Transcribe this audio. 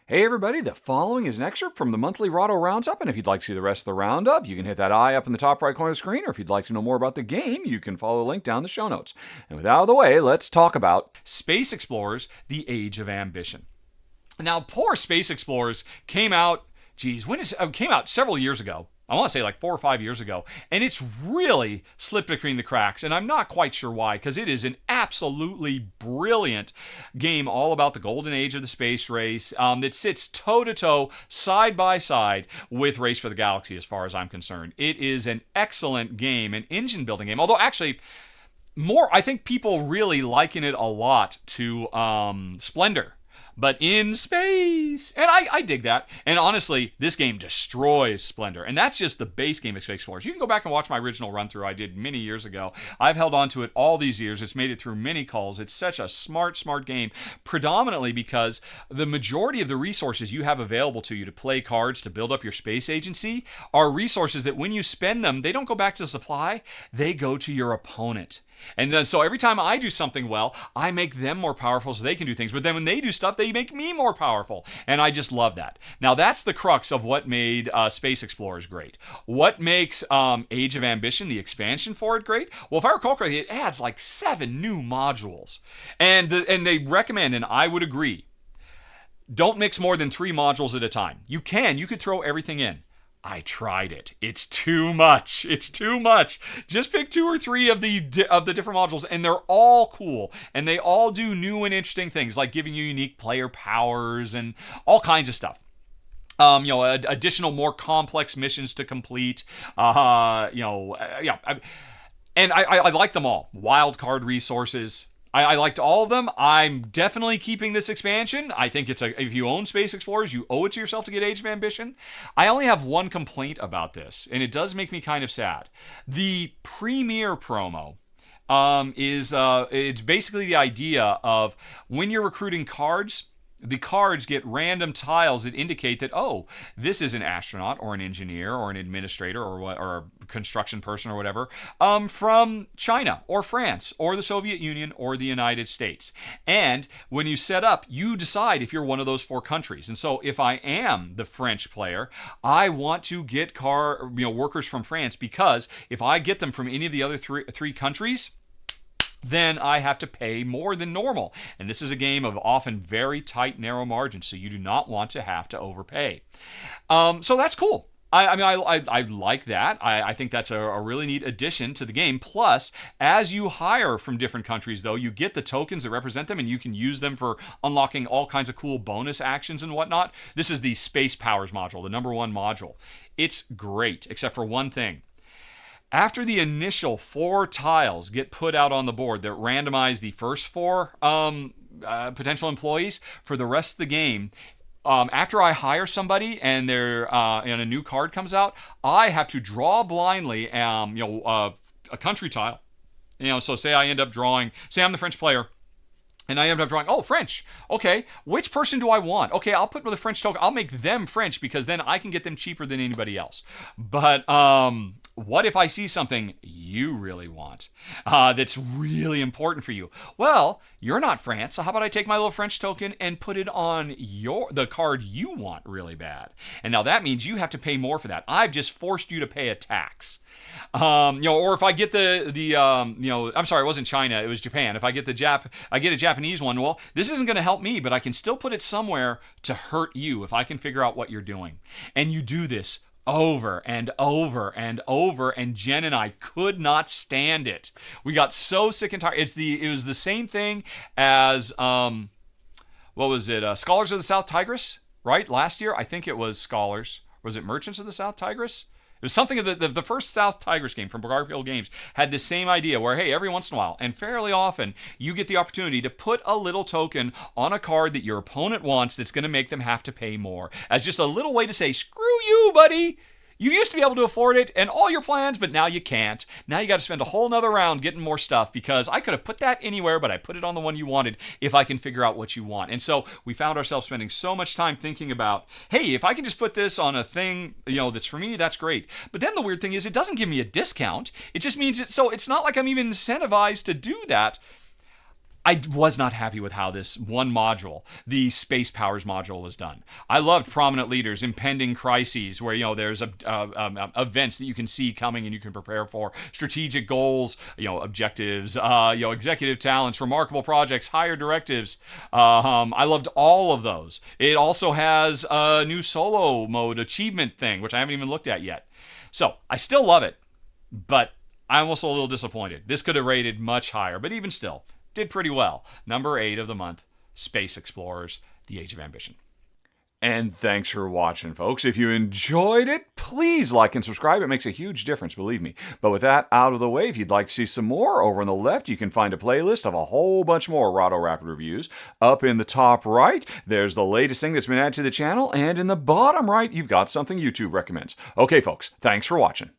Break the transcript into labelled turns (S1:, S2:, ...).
S1: Hey everybody, the following is an excerpt from the monthly Rahdo Roundup, and if you'd like to see the rest of the roundup, you can hit that eye up in the top right corner of the screen, or if you'd like to know more about the game, you can follow the link down in the show notes. And with that out of the way, let's talk about Space Explorers, The Age of Ambition. Now, poor Space Explorers came out, came out several years ago. I want to say like 4 or 5 years ago, and it's really slipped between the cracks, and I'm not quite sure why, because it is an absolutely brilliant game all about the golden age of the space race that sits toe-to-toe, side-by-side with Race for the Galaxy as far as I'm concerned. It is an excellent game, an engine-building game, although actually I think people really liken it a lot to Splendor. But in space. And I dig that. And honestly, this game destroys Splendor. And that's just the base game of Space Explorers. You can go back and watch my original run-through I did many years ago. I've held on to it all these years. It's made it through many calls. It's such a smart game, predominantly because the majority of the resources you have available to you to play cards to build up your space agency are resources that when you spend them, they don't go back to the supply, they go to your opponent. And then, so every time I do something well, I make them more powerful so they can do things. But then when they do stuff, they make me more powerful. And I just love that. Now, that's the crux of what made Space Explorers great. What makes Age of Ambition, the expansion for it, great? Well, if I recall correctly, it adds like 7 new modules. And they recommend, and I would agree, don't mix more than 3 modules at a time. You could throw everything in. I tried it. It's too much. Just pick 2 or 3 of the different modules, and they're all cool, and they all do new and interesting things, like giving you unique player powers and all kinds of stuff. Additional, more complex missions to complete. And I like them all. Wild card resources. I liked all of them. I'm definitely keeping this expansion. I think if you own Space Explorers, you owe it to yourself to get Age of Ambition. I only have one complaint about this, and it does make me kind of sad. The Premier promo it's basically the idea of when you're recruiting cards, the cards get random tiles that indicate that, oh, this is an astronaut or an engineer or an administrator or a construction person or whatever from China or France or the Soviet Union or the United States. And when you set up, you decide if you're one of those 4 countries. And so if I am the French player, I want to get workers from France, because if I get them from any of the other three countries, then I have to pay more than normal. And this is a game of often very tight, narrow margins, so you do not want to have to overpay. So that's cool. I like that. I think that's a really neat addition to the game. Plus, as you hire from different countries, though, you get the tokens that represent them, and you can use them for unlocking all kinds of cool bonus actions and whatnot. This is the Space Powers module, the number 1 module. It's great, except for one thing. After the initial 4 tiles get put out on the board that randomize the first 4 potential employees for the rest of the game, after I hire somebody and and a new card comes out, I have to draw blindly a country tile. So say I end up drawing, say I'm the French player, and I end up drawing, French. Okay, which person do I want? Okay, I'll put the French token. I'll make them French, because then I can get them cheaper than anybody else. But what if I see something you really want that's really important for you? Well, you're not France, so how about I take my little French token and put it on the card you want really bad? And now that means you have to pay more for that. I've just forced you to pay a tax. Or if I get I'm sorry, it wasn't China, it was Japan. If I get I get a Japanese one, well, this isn't going to help me, but I can still put it somewhere to hurt you if I can figure out what you're doing. And you do this over and over and over, and Jen and I could not stand it. We got so sick and tired. It was the same thing as what was it? Scholars of the South Tigris, right? Last year, I think it was Scholars. Was it Merchants of the South Tigris? It was something of the first South Tigris game from Garfield Games had the same idea where, hey, every once in a while, and fairly often, you get the opportunity to put a little token on a card that your opponent wants that's going to make them have to pay more, as just a little way to say, screw you, buddy. You used to be able to afford it and all your plans, but now you can't. Now you got to spend a whole nother round getting more stuff, because I could have put that anywhere, but I put it on the one you wanted if I can figure out what you want. And so we found ourselves spending so much time thinking about, hey, if I can just put this on a thing, that's for me, that's great. But then the weird thing is it doesn't give me a discount. It just means it's not like I'm even incentivized to do that. I was not happy with how this one module, the Space Powers module, was done. I loved prominent leaders, impending crises, where there's events that you can see coming and you can prepare for, strategic goals, objectives, executive talents, remarkable projects, higher directives. I loved all of those. It also has a new solo mode achievement thing, which I haven't even looked at yet. So I still love it, but I'm also a little disappointed. This could have rated much higher, but even still, did pretty well. Number 8 of the month, Space Explorers, The Age of Ambition. And thanks for watching, folks. If you enjoyed it, please like and subscribe. It makes a huge difference, believe me. But with that out of the way, if you'd like to see some more, over on the left, you can find a playlist of a whole bunch more Rahdo Rapid reviews. Up in the top right, there's the latest thing that's been added to the channel. And in the bottom right, you've got something YouTube recommends. Okay, folks, thanks for watching.